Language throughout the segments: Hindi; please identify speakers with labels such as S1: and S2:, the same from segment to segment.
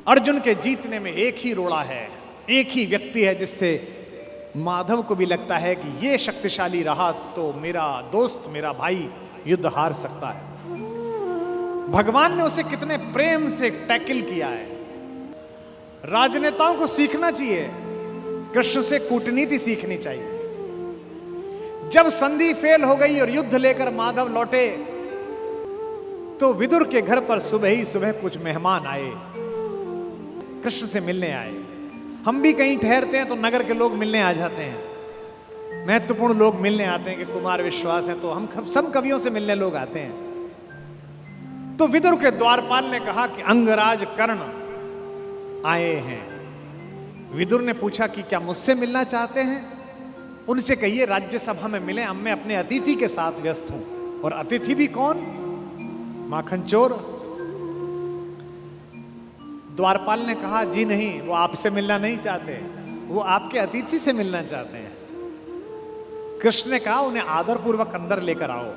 S1: अर्जुन के जीतने में एक ही रोड़ा है, एक ही व्यक्ति है जिससे माधव को भी लगता है कि ये शक्तिशाली रहा तो मेरा दोस्त, मेरा भाई युद्ध हार सकता है। भगवान ने उसे कितने प्रेम से टैकल किया है। राजनेताओं को सीखना चाहिए, कृष्ण से कूटनीति सीखनी चाहिए। जब संधि फेल हो गई और युद्ध लेकर माधव लौटे तो विदुर के घर पर सुबह ही सुबह कुछ मेहमान आए, कृष्ण से मिलने आए। हम भी कहीं ठहरते हैं तो नगर के लोग मिलने आ जाते हैं, महत्वपूर्ण लोग मिलने आते हैं कि कुमार विश्वास है, तो हम सब कवियों से मिलने लोग आते हैं। तो विदुर के द्वारपाल ने कहा कि अंगराज कर्ण आए हैं। विदुर ने पूछा कि क्या मुझसे मिलना चाहते हैं? उनसे कहिए राज्यसभा में मिले, अब मैं अपने अतिथि के साथ व्यस्त हूं। और अतिथि भी कौन? माखन चोर। द्वारपाल ने कहा जी नहीं, वो आपसे मिलना नहीं चाहते, वो आपके अतिथि से मिलना चाहते हैं। कृष्ण ने कहा उन्हें आदरपूर्वक अंदर लेकर आओ।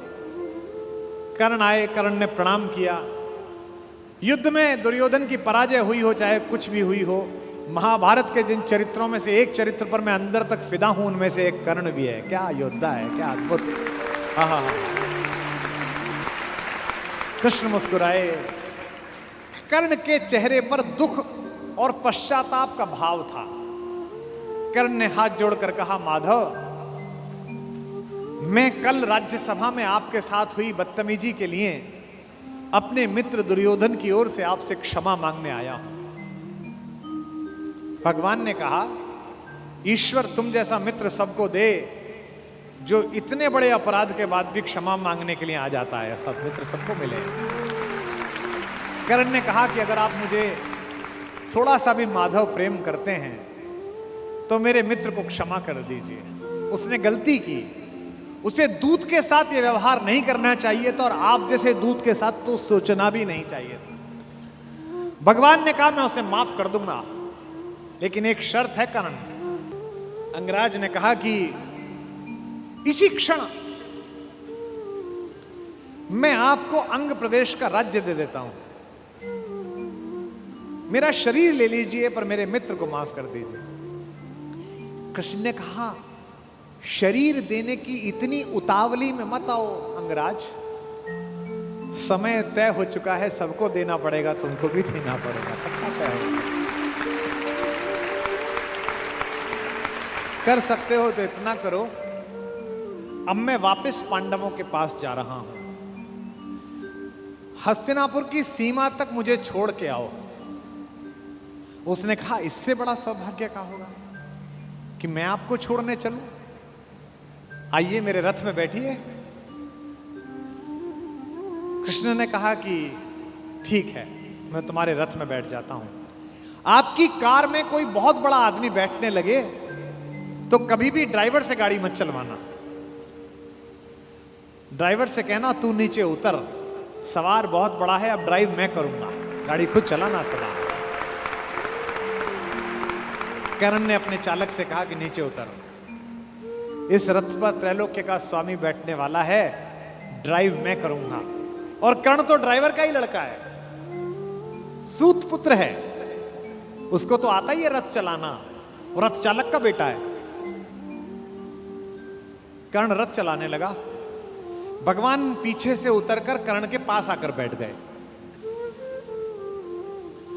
S1: कर्ण आए, कर्ण ने प्रणाम किया। युद्ध में दुर्योधन की पराजय हुई हो चाहे कुछ भी हुई हो, महाभारत के जिन चरित्रों में से एक चरित्र पर मैं अंदर तक फिदा हूं, उनमें से एक कर्ण भी है। क्या योद्धा है, क्या अद्भुत। हाँ। कृष्ण मुस्कुराए। कर्ण के चेहरे पर दुख और पश्चाताप का भाव था। कर्ण ने हाथ जोड़कर कहा माधव, मैं कल राज्यसभा में आपके साथ हुई बदतमीजी के लिए अपने मित्र दुर्योधन की ओर से आपसे क्षमा मांगने आया हूं। भगवान ने कहा ईश्वर तुम जैसा मित्र सबको दे जो इतने बड़े अपराध के बाद भी क्षमा मांगने के लिए आ जाता है। ऐसा मित्र सबको मिले। कर्ण ने कहा कि अगर आप मुझे थोड़ा सा भी माधव प्रेम करते हैं तो मेरे मित्र को क्षमा कर दीजिए। उसने गलती की, उसे दूत के साथ यह व्यवहार नहीं करना चाहिए था और आप जैसे दूत के साथ तो सोचना भी नहीं चाहिए था। भगवान ने कहा मैं उसे माफ कर दूंगा, लेकिन एक शर्त है कर्ण। अंगराज ने कहा कि इसी क्षण मैं आपको अंग प्रदेश का राज्य दे देता हूं, मेरा शरीर ले लीजिए पर मेरे मित्र को माफ कर दीजिए। कृष्ण ने कहा शरीर देने की इतनी उतावली में मत आओ अंगराज, समय तय हो चुका है, सबको देना पड़ेगा, तुमको भी देना पड़ेगा, सबका तय हो। कर सकते हो तो इतना करो, अब मैं वापस पांडवों के पास जा रहा हूं, हस्तिनापुर की सीमा तक मुझे छोड़ के आओ। उसने कहा इससे बड़ा सौभाग्य का होगा कि मैं आपको छोड़ने चलूं? आइए मेरे रथ में बैठिए। कृष्ण ने कहा कि ठीक है, मैं तुम्हारे रथ में बैठ जाता हूं। आपकी कार में कोई बहुत बड़ा आदमी बैठने लगे तो कभी भी ड्राइवर से गाड़ी मत चलवाना। ड्राइवर से कहना तू नीचे उतर, सवार बहुत बड़ा है, अब ड्राइव मैं करूंगा, गाड़ी खुद चलाना सवार। कर्ण ने अपने चालक से कहा कि नीचे उतर, इस रथ पर त्रैलोक्य का स्वामी बैठने वाला है, ड्राइव मैं करूंगा। और कर्ण तो ड्राइवर का ही लड़का है, सूत पुत्र है, उसको तो आता ही है रथ चलाना, और रथ चालक का बेटा है। कर्ण रथ चलाने लगा। भगवान पीछे से उतरकर कर्ण के पास आकर बैठ गए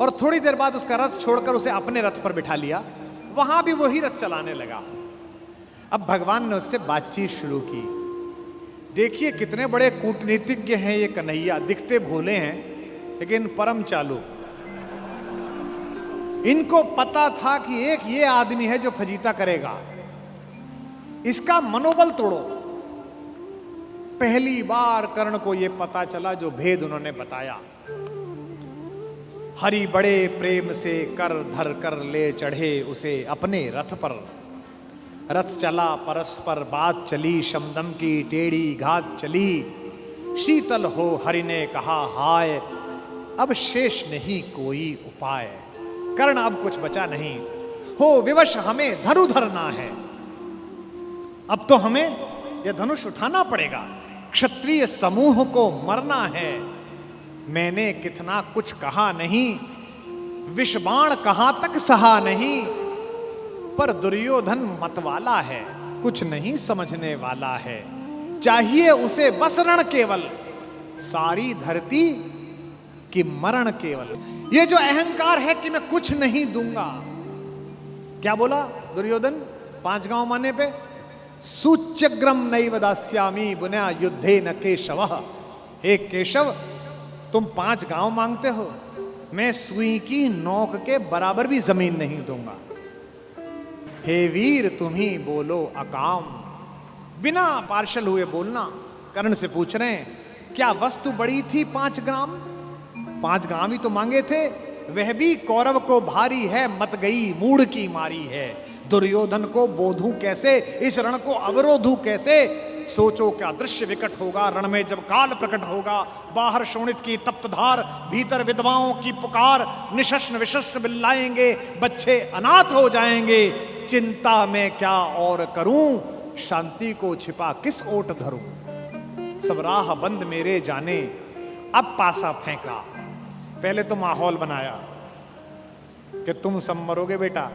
S1: और थोड़ी देर बाद उसका रथ छोड़कर उसे अपने रथ पर बिठा लिया। वहां भी वही रथ चलाने लगा। अब भगवान ने उससे बातचीत शुरू की। देखिए कितने बड़े कूटनीतिज्ञ हैं ये कन्हैया, दिखते भोले हैं लेकिन परम चालू। इनको पता था कि एक ये आदमी है जो फजीता करेगा, इसका मनोबल तोड़ो। पहली बार कर्ण को यह पता चला जो भेद उन्होंने बताया। हरि बड़े प्रेम से कर धर कर ले चढ़े उसे अपने रथ पर। रथ चला परस्पर बात चली, शमदम की टेढ़ी घात चली। शीतल हो हरि ने कहा हाय, अब शेष नहीं कोई उपाय। कर्ण अब कुछ बचा नहीं, हो विवश हमें धनु धरना है। अब तो हमें यह धनुष उठाना पड़ेगा, क्षत्रिय समूह को मरना है। मैंने कितना कुछ कहा नहीं, विषबाण कहां तक सहा नहीं, पर दुर्योधन मतवाला है, कुछ नहीं समझने वाला है। चाहिए उसे बस रण केवल, सारी धरती की मरण केवल। ये जो अहंकार है कि मैं कुछ नहीं दूंगा, क्या बोला दुर्योधन 5 गांव माने पे? सूच्यग्रम नैव दास्यामि बुना युद्धे न केशव। हे केशव, तुम 5 गांव मांगते हो, मैं सुई की नोक के बराबर भी जमीन नहीं दूंगा। हे वीर तुम ही बोलो अकाम। बिना पार्शल हुए बोलना। कर्ण से पूछ रहे हैं, क्या वस्तु बड़ी थी 5 ग्राम? 5 गांव ही तो मांगे थे, वह भी कौरव को भारी है, मत गई मूढ़ की मारी है। दुर्योधन को बोधूं कैसे, इस रण को अवरोधूं कैसे? सोचो क्या दृश्य विकट होगा रण में जब काल प्रकट होगा। बाहर शोणित की तप्त धार, भीतर विधवाओं की पुकार। निशस्त्र विशस्त्र बिल्लाएंगे, बच्चे अनाथ हो जाएंगे। चिंता में क्या और करूं, शांति को छिपा किस ओट धरूं। सब राह बंद मेरे जाने, अब पासा फेंका। पहले तो माहौल बनाया कि तुम सब मरोगे बेटा,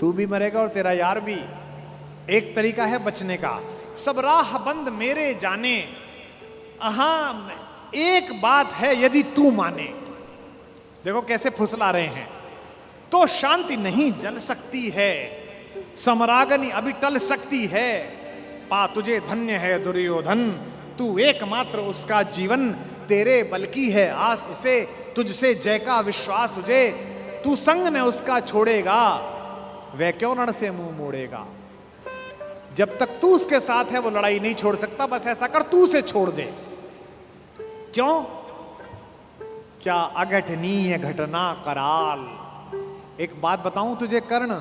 S1: तू भी मरेगा और तेरा यार भी। एक तरीका है बचने का, सब राह बंद मेरे जाने। हाँ, एक बात है, यदि तू माने, देखो कैसे फुसला रहे हैं, तो शांति नहीं जल सकती है, समरागनी अभी टल सकती है। पा तुझे धन्य है दुर्योधन, तू एकमात्र उसका जीवन, तेरे बल की है आस उसे, तुझसे जय का विश्वास उजे। तू संग ने उसका छोड़ेगा, वह क्यों रण से मुंह मोड़ेगा। जब तक तू उसके साथ है वो लड़ाई नहीं छोड़ सकता। बस ऐसा कर, तू उसे छोड़ दे। क्यों? क्या अघटनीय घटना कराल। एक बात बताऊं तुझे कर्ण,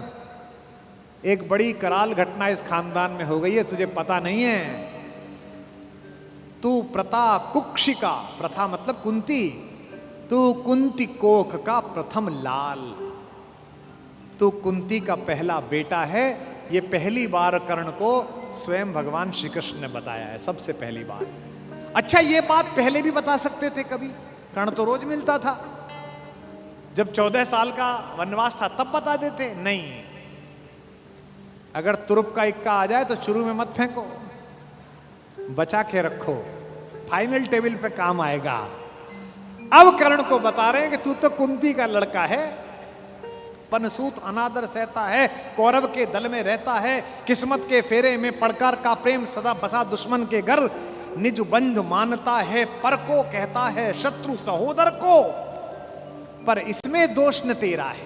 S1: एक बड़ी कराल घटना इस खानदान में हो गई है, तुझे पता नहीं है। तू प्रता कुक्षिका, प्रथा मतलब कुंती, तू कुंती कोख का प्रथम लाल। तू कुंती का पहला बेटा है। ये पहली बार कर्ण को स्वयं भगवान श्री कृष्ण ने बताया है, सबसे पहली बार। अच्छा, ये बात पहले भी बता सकते थे कभी, कर्ण तो रोज मिलता था। जब 14 साल का वनवास था तब बता देते, नहीं। अगर तुरुप का इक्का आ जाए तो शुरू में मत फेंको, बचा के रखो, फाइनल टेबल पे काम आएगा। अब कर्ण को बता रहे हैं कि तू तो कुंती का लड़का है, पनसूत अनादर सहता है, कौरव के दल में रहता है, किस्मत के फेरे में पड़कर का प्रेम सदा बसा दुश्मन के घर, निज बंधु मानता है पर को कहता है शत्रु सहोदर को। पर इसमें दोष न तेरा है,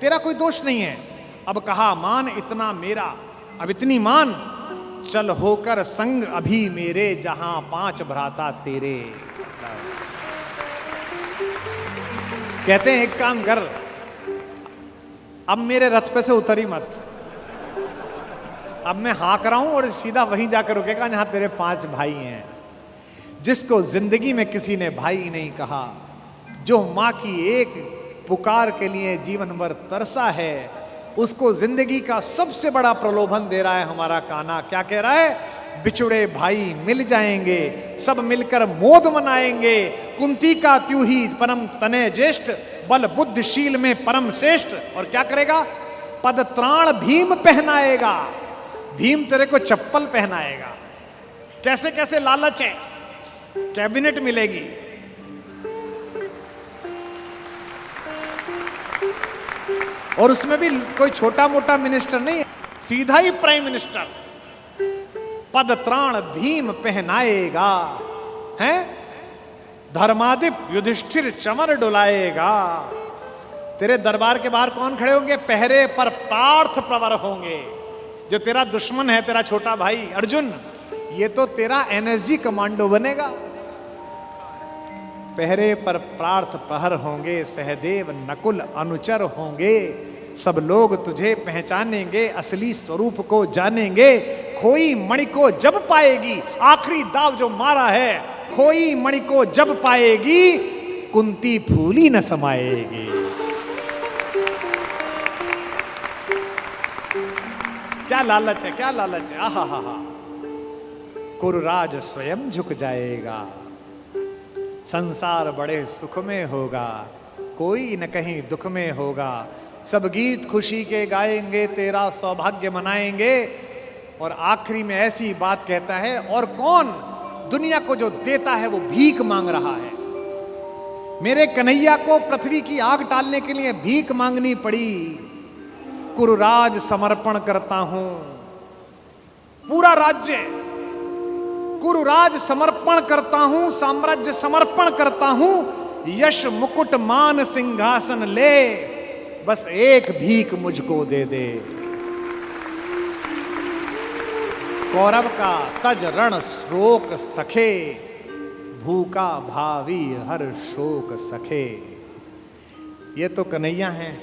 S1: तेरा कोई दोष नहीं है। अब कहा मान इतना मेरा, अब इतनी मान, चल होकर संग अभी मेरे, जहां 5 भ्राता तेरे। कहते हैं एक काम कर, अब मेरे रथ पे से उतरी मत, अब मैं हाँक रहा हूं और सीधा वहीं जाकर रुकेगा जहां तेरे 5 भाई हैं। जिसको जिंदगी में किसी ने भाई नहीं कहा, जो मां की एक पुकार के लिए जीवन भर तरसा है, उसको जिंदगी का सबसे बड़ा प्रलोभन दे रहा है हमारा कान्हा। क्या कह रहा है? बिछुड़े भाई मिल जाएंगे, सब मिलकर मोद मनाएंगे। कुंती का त्यू ही परम तने ज्येष्ठ, बल बुद्धिशील में परम श्रेष्ठ। और क्या करेगा? पद त्राण भीम पहनाएगा, भीम तेरे को चप्पल पहनाएगा। कैसे कैसे लालच है, कैबिनेट मिलेगी, और उसमें भी कोई छोटा मोटा मिनिस्टर नहीं, सीधा ही प्राइम मिनिस्टर। पद त्राण भीम पहनाएगा, हैं? धर्मादिप युधिष्ठिर चमर डुलाएगा। तेरे दरबार के बाहर कौन खड़े होंगे? पहरे पर पार्थ प्रवर होंगे। जो तेरा दुश्मन है, तेरा छोटा भाई अर्जुन, ये तो तेरा एनएसजी कमांडो बनेगा। पहरे पर पार्थ प्रहर होंगे, सहदेव नकुल अनुचर होंगे। सब लोग तुझे पहचानेंगे, असली स्वरूप को जानेंगे। खोई मणि को जब पाएगी, आखिरी दाव जो मारा है, खोई मणि को जब पाएगी, कुंती फूली न समाएगी। क्या लालच है, क्या लालच है। आहा हा हा। कुरुराज स्वयं झुक जाएगा, संसार बड़े सुख में होगा। कोई न कहीं दुख में होगा। सब गीत खुशी के गाएंगे, तेरा सौभाग्य मनाएंगे। और आखिरी में ऐसी बात कहता है, और कौन दुनिया को जो देता है वो भीख मांग रहा है। मेरे कन्हैया को पृथ्वी की आग टालने के लिए भीख मांगनी पड़ी। कुरुराज समर्पण करता हूं, पूरा राज्य कुरुराज समर्पण करता हूं, साम्राज्य समर्पण करता हूं, यश मुकुट मान सिंहासन ले, बस एक भीख मुझको दे दे। कौरव का तज रण शोक सखे, भूखा भावी हर शोक सखे। ये तो कन्हैया हैं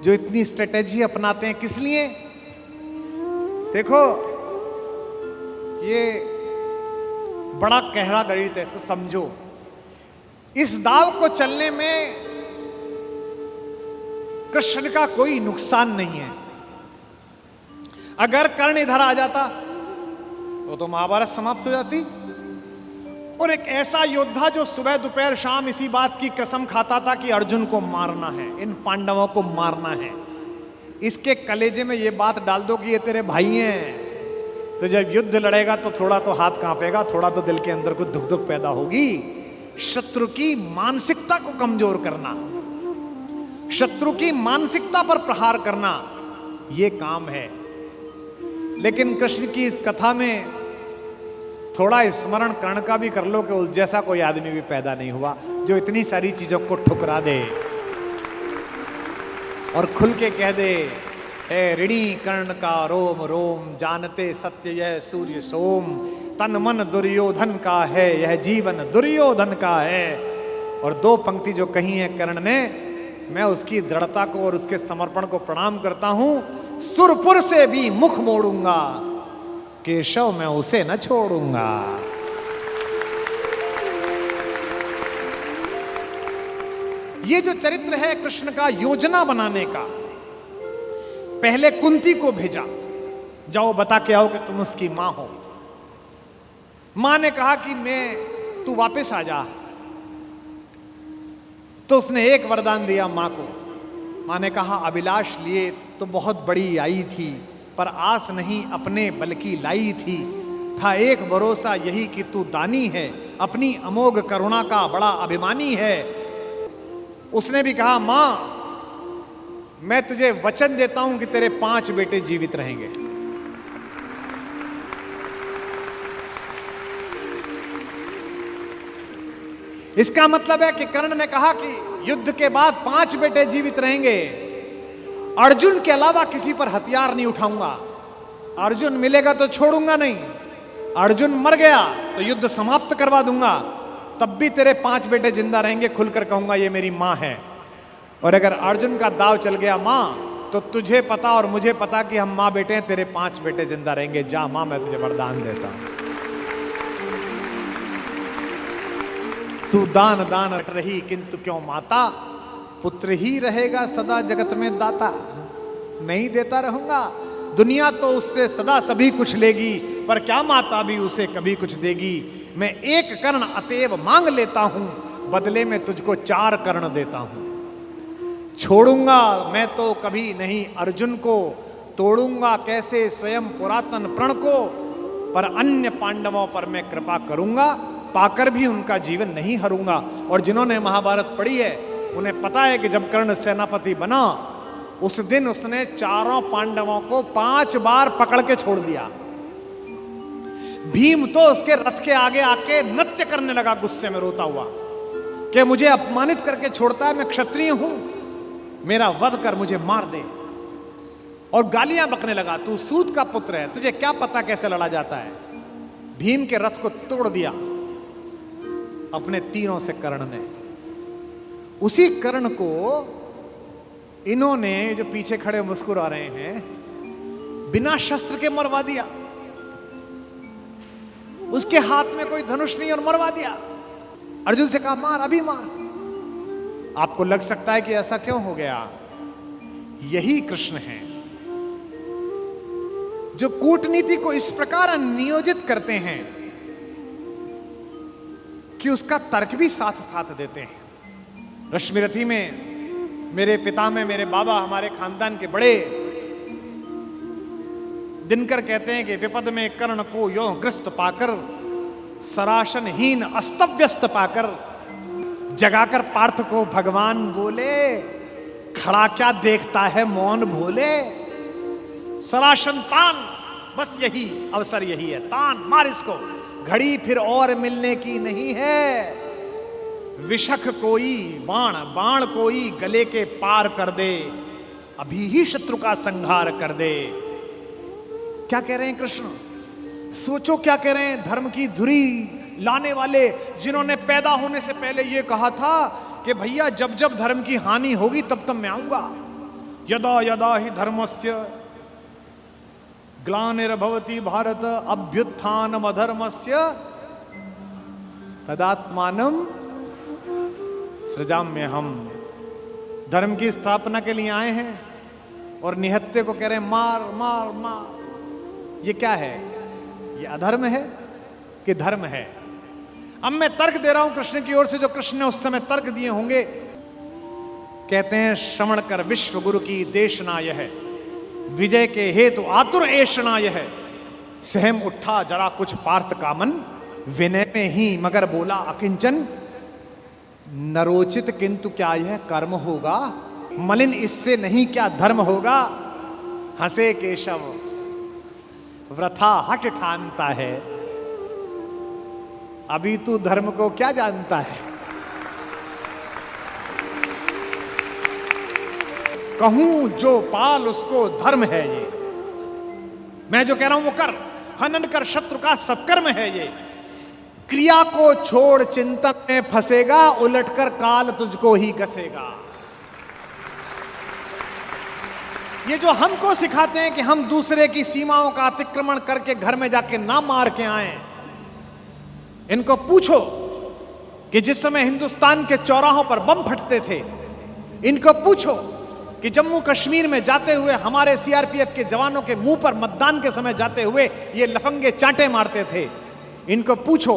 S1: जो इतनी स्ट्रेटेजी अपनाते हैं। किस लिए? देखो, ये बड़ा गहरा गणित है, इसको समझो। इस दाव को चलने में कृष्ण का कोई नुकसान नहीं है। अगर कर्ण इधर आ जाता तो महाभारत समाप्त हो जाती। और एक ऐसा योद्धा जो सुबह दोपहर शाम इसी बात की कसम खाता था कि अर्जुन को मारना है, इन पांडवों को मारना है, इसके कलेजे में ये बात डाल दो कि ये तेरे भाई हैं, तो जब युद्ध लड़ेगा तो थोड़ा तो हाथ कांपेगा, थोड़ा तो दिल के अंदर कुछ धुक धुक पैदा होगी। शत्रु की मानसिकता को कमजोर करना, शत्रु की मानसिकता पर प्रहार करना, यह काम है। लेकिन कृष्ण की इस कथा में थोड़ा स्मरण कर्ण का भी कर लो कि उस जैसा कोई आदमी भी पैदा नहीं हुआ जो इतनी सारी चीजों को ठुकरा दे और खुल के कह दे, ए ऋणी कर्ण का रोम रोम, जानते सत्य यह सूर्य सोम, तन मन दुर्योधन का है, यह जीवन दुर्योधन का है। और दो पंक्ति जो कही है कर्ण ने, मैं उसकी दृढ़ता को और उसके समर्पण को प्रणाम करता हूं। सुरपुर से भी मुख मोड़ूंगा, केशव मैं उसे न छोड़ूंगा। ये जो चरित्र है कृष्ण का योजना बनाने का, पहले कुंती को भेजा, जाओ बता के आओ कि तुम उसकी मां हो। मां ने कहा कि तू वापस आ जा, तो उसने एक वरदान दिया मां को। मां ने कहा, अभिलाष लिए तो बहुत बड़ी आई थी, पर आस नहीं अपने बल्कि लाई थी। था एक भरोसा यही कि तू दानी है, अपनी अमोघ करुणा का बड़ा अभिमानी है। उसने भी कहा, मां मैं तुझे वचन देता हूं कि तेरे 5 बेटे जीवित रहेंगे। इसका मतलब है कि कर्ण ने कहा कि युद्ध के बाद 5 बेटे जीवित रहेंगे, अर्जुन के अलावा किसी पर हथियार नहीं उठाऊंगा, अर्जुन मिलेगा तो छोड़ूंगा नहीं, अर्जुन मर गया तो युद्ध समाप्त करवा दूंगा, तब भी तेरे 5 बेटे जिंदा रहेंगे। खुलकर कहूंगा ये मेरी मां है। और अगर अर्जुन का दाव चल गया मां, तो तुझे पता और मुझे पता कि हम मां बेटे हैं, तेरे 5 बेटे जिंदा रहेंगे। जा मां, मैं तुझे वरदान देता हूं, तू दान दान रही किंतु क्यों माता, पुत्र ही रहेगा सदा जगत में दाता। मैं ही देता रहूंगा, दुनिया तो उससे सदा सभी कुछ लेगी, पर क्या माता भी उसे कभी कुछ देगी। मैं एक कर्ण अतएव मांग लेता हूं, बदले में तुझको 4 कर्ण देता हूं। छोड़ूंगा मैं तो कभी नहीं अर्जुन को, तोड़ूंगा कैसे स्वयं पुरातन प्रण को, पर अन्य पांडवों पर मैं कृपा करूंगा, पाकर भी उनका जीवन नहीं हरूंगा। और जिन्होंने महाभारत पढ़ी है उन्हें पता है कि जब कर्ण सेनापति बना, उस दिन उसने 4 पांडवों को 5 बार पकड़ के छोड़ दिया। भीम तो उसके रथ के आगे आके नृत्य करने लगा, गुस्से में रोता हुआ कि मुझे अपमानित करके छोड़ता है, मैं क्षत्रिय हूं, मेरा वध कर मुझे मार दे। और गालियां बकने लगा, तू सूत का पुत्र है, तुझे क्या पता कैसे लड़ा जाता है। भीम के रथ को तोड़ दिया अपने तीरों से कर्ण ने। उसी कर्ण को इन्होंने, जो पीछे खड़े मुस्कुरा रहे हैं, बिना शस्त्र के मरवा दिया। उसके हाथ में कोई धनुष नहीं और मरवा दिया। अर्जुन से कहा, मार, अभी मार। आपको लग सकता है कि ऐसा क्यों हो गया? यही कृष्ण है जो कूटनीति को इस प्रकार नियोजित करते हैं कि उसका तर्क भी साथ साथ देते हैं। रश्मिरथी में मेरे पिता में मेरे बाबा हमारे खानदान के बड़े दिनकर कहते हैं कि विपद में कर्ण को यो ग्रस्त पाकर, सराशनहीन अस्तव्यस्त पाकर, जगाकर पार्थ को भगवान बोले, खड़ा क्या देखता है मौन भोले। सराशन तान, बस यही अवसर यही है, तान मार इसको, घड़ी फिर और मिलने की नहीं है। विषख कोई बाण, बाण कोई गले के पार कर दे, अभी ही शत्रु का संहार कर दे। क्या कह रहे हैं कृष्ण? सोचो क्या कह रहे हैं। धर्म की धुरी लाने वाले, जिन्होंने पैदा होने से पहले यह कहा था कि भैया जब जब धर्म की हानि होगी तब तब मैं आऊंगा। यदा यदा ही धर्मस्य ग्लानिर्भवति भारत अभ्युत्थानम अधर्मस्य तदात्मानम सृजाम्य। हम धर्म की स्थापना के लिए आए हैं और निहत्ते को कह रहे हैं मार मार मार। ये क्या है? ये अधर्म है कि धर्म है? अब मैं तर्क दे रहा हूं कृष्ण की ओर से, जो कृष्ण ने उस समय तर्क दिए होंगे। कहते हैं श्रवण कर विश्व गुरु की देशना यह, विजय के हेतु आतुर ऐषणा यह। सहम उठा जरा कुछ पार्थ कामन, विनय में ही मगर बोला अकिंचन। नरोचित किंतु क्या यह कर्म होगा, मलिन इससे नहीं क्या धर्म होगा। हंसे केशव वृथा हट ठानता है, अभी तू धर्म को क्या जानता है। कहूं जो पाल उसको धर्म है ये, मैं जो कह रहा हूं वो कर। हनन कर शत्रु का सत्कर्म है ये। क्रिया को छोड़ चिंतन में फंसेगा, उलटकर काल तुझको ही गसेगा। ये जो हमको सिखाते हैं कि हम दूसरे की सीमाओं का अतिक्रमण करके घर में जाके ना मार के आए, इनको पूछो कि जिस समय हिंदुस्तान के चौराहों पर बम फटते थे, इनको पूछो कि जम्मू कश्मीर में जाते हुए हमारे सीआरपीएफ के जवानों के मुंह पर मतदान के समय जाते हुए ये लफंगे चांटे मारते थे। इनको पूछो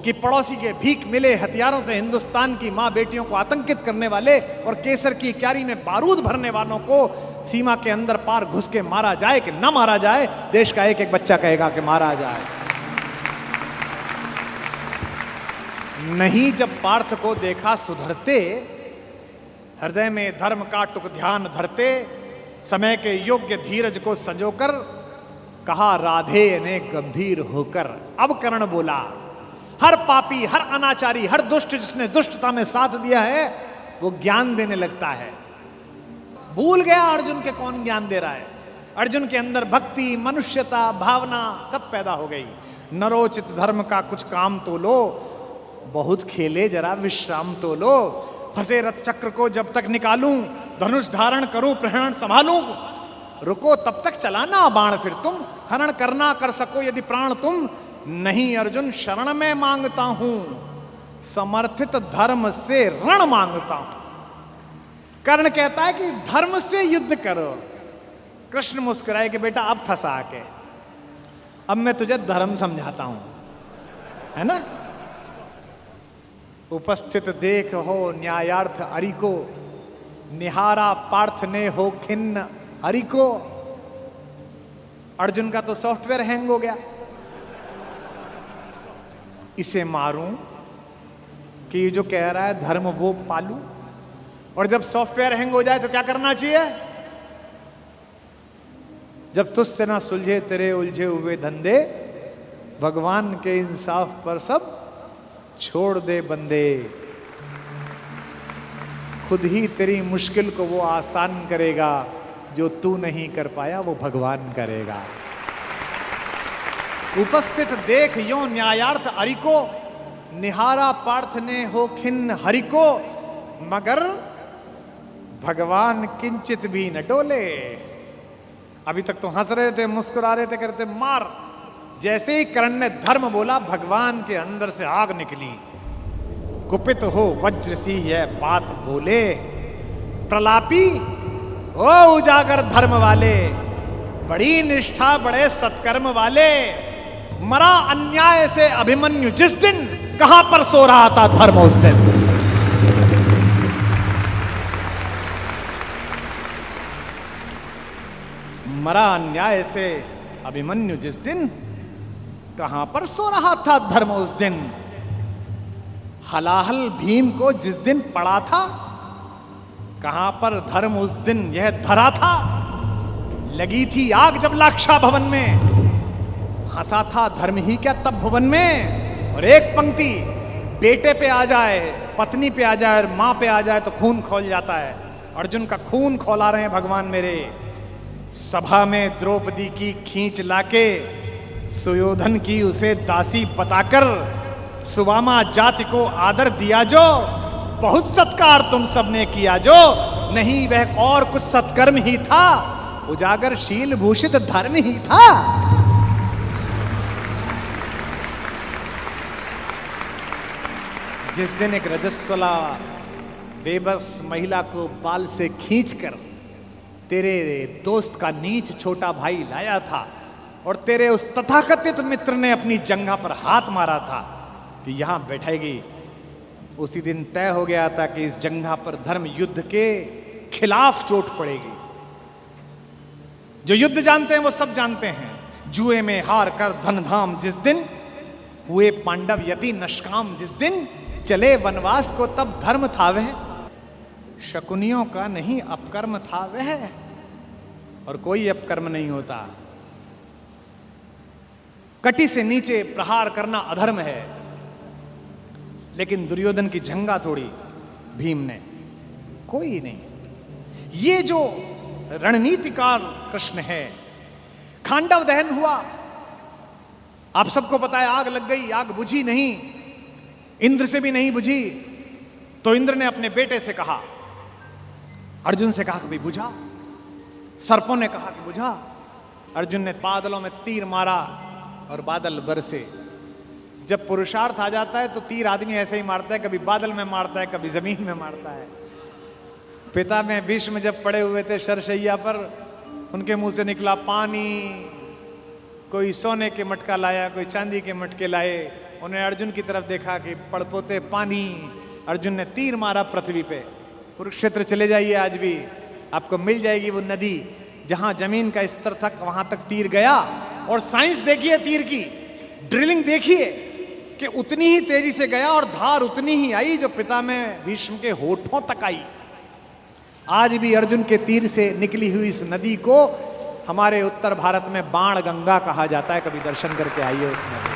S1: कि पड़ोसी के भीख मिले हथियारों से हिंदुस्तान की मां बेटियों को आतंकित करने वाले और केसर की क्यारी में बारूद भरने वालों को सीमा के अंदर पार घुस के मारा जाए कि ना मारा जाए। देश का एक एक बच्चा कहेगा कि मारा जाए। नहीं जब पार्थ को देखा सुधरते, हृदय में धर्म का टुक ध्यान धरते, समय के योग्य धीरज को संजोकर कहा राधे ने गंभीर होकर। अब कर्ण बोला, हर पापी, हर अनाचारी, हर दुष्ट जिसने दुष्टता में साथ दिया है वो ज्ञान देने लगता है। भूल गया अर्जुन के कौन ज्ञान दे रहा है। अर्जुन के अंदर भक्ति, मनुष्यता, भावना सब पैदा हो गई। नरोचित धर्म का कुछ काम तो लो, बहुत खेले जरा विश्राम तो लो। फंसे रथ चक्र को जब तक निकालूं, धनुष धारण करूं, प्रहरण संभालूं। रुको तब तक चलाना बाण फिर तुम, हरण करना कर सको यदि प्राण तुम। नहीं अर्जुन शरण में मांगता हूं, समर्थित धर्म से रण मांगता हूं। कर्ण कहता है कि धर्म से युद्ध करो। कृष्ण मुस्कुराए कि बेटा अब फंसा के, अब मैं तुझे धर्म समझाता हूं, है ना। उपस्थित देख हो न्यायार्थ हरि को, निहारा पार्थ ने हो खिन्न हरि को। अर्जुन का तो सॉफ्टवेयर हैंग हो गया। इसे मारूं कि ये जो कह रहा है धर्म वो पालूं। और जब सॉफ्टवेयर हैंग हो जाए तो क्या करना चाहिए? जब तुझसे ना सुलझे तेरे उलझे हुए धंधे, भगवान के इंसाफ पर सब छोड़ दे बंदे। खुद ही तेरी मुश्किल को वो आसान करेगा, जो तू नहीं कर पाया वो भगवान करेगा। उपस्थित देख यो न्यायार्थ हरि को, निहारा पार्थ ने हो खिन्न हरि को। मगर भगवान किंचित भी न डोले। अभी तक तो हंस रहे थे, मुस्कुरा रहे थे, करते मार। जैसे ही कर्ण ने धर्म बोला, भगवान के अंदर से आग निकली। कुपित हो वज्र सी यह बात बोले, प्रलापी ओ उजागर धर्म वाले, बड़ी निष्ठा बड़े सत्कर्म वाले। मरा अन्याय से अभिमन्यु जिस दिन, कहां पर सो रहा था धर्म उस दिन। मरा अन्याय से अभिमन्यु जिस दिन, कहां पर सो रहा था धर्म उस दिन। हलाहल भीम को जिस दिन पड़ा था, कहां पर धर्म उस दिन यह धरा था। लगी थी आग जब लाक्षा भवन में, हंसा था धर्म ही क्या तब भुवन में। और एक पंक्ति, बेटे पे आ जाए, पत्नी पे आ जाए और मां पे आ जाए तो खून खोल जाता है। अर्जुन का खून खौला रहे हैं भगवान मेरे। सभा में द्रौपदी की खींच लाके, सुयोधन की उसे दासी बताकर, सुवामा जाति को आदर दिया जो, बहुत सत्कार तुम सबने किया जो। नहीं वह और कुछ सत्कर्म ही था, उजागर शील भूषित धर्म ही था। जिस दिन एक रजस्वला बेबस महिला को बाल से खींचकर तेरे दोस्त का नीच छोटा भाई लाया था, और तेरे उस तथाकथित मित्र ने अपनी जंघा पर हाथ मारा था कि यहां बैठेगी, उसी दिन तय हो गया था कि इस जंघा पर धर्म युद्ध के खिलाफ चोट पड़ेगी। जो युद्ध जानते हैं वो सब जानते हैं, जुए में हार कर धन धाम जिस दिन, हुए पांडव यति नष्काम जिस दिन, चले वनवास को तब धर्म था वह, शकुनियों का नहीं अपकर्म था वह। और कोई अपकर्म नहीं होता। कटी से नीचे प्रहार करना अधर्म है, लेकिन दुर्योधन की जंघा तोड़ी भीम ने, कोई नहीं। ये जो रणनीतिकार कृष्ण है। खांडव दहन हुआ, आप सबको पता है, आग लग गई, आग बुझी नहीं, इंद्र से भी नहीं बुझी। तो इंद्र ने अपने बेटे से कहा, अर्जुन से कहा कि भाई बुझा। सर्पों ने कहा कि बुझा। अर्जुन ने बादलों में तीर मारा और बादल बरसे। जब पुरुषार्थ आ जाता है तो तीर आदमी ऐसे ही मारता है, कभी बादल में मारता है, कभी जमीन में मारता है। पिता में भीष्म जब पड़े हुए थे शरशैया पर, उनके मुंह से निकला पानी। कोई सोने के मटका लाया, कोई चांदी के मटके लाए। उन्हें अर्जुन की तरफ देखा कि पड़पोते पानी। अर्जुन ने तीर मारा पृथ्वी पे। कुरुक्षेत्र चले जाइए, आज भी आपको मिल जाएगी वो नदी जहां जमीन का स्तर तक, वहां तक तीर गया। और साइंस देखिए तीर की, ड्रिलिंग देखिए कि उतनी ही तेजी से गया और धार उतनी ही आई जो पिता में भीष्म के होठों तक आई। आज भी अर्जुन के तीर से निकली हुई इस नदी को हमारे उत्तर भारत में बाण गंगा कहा जाता है। कभी दर्शन करके आइए उस नदी।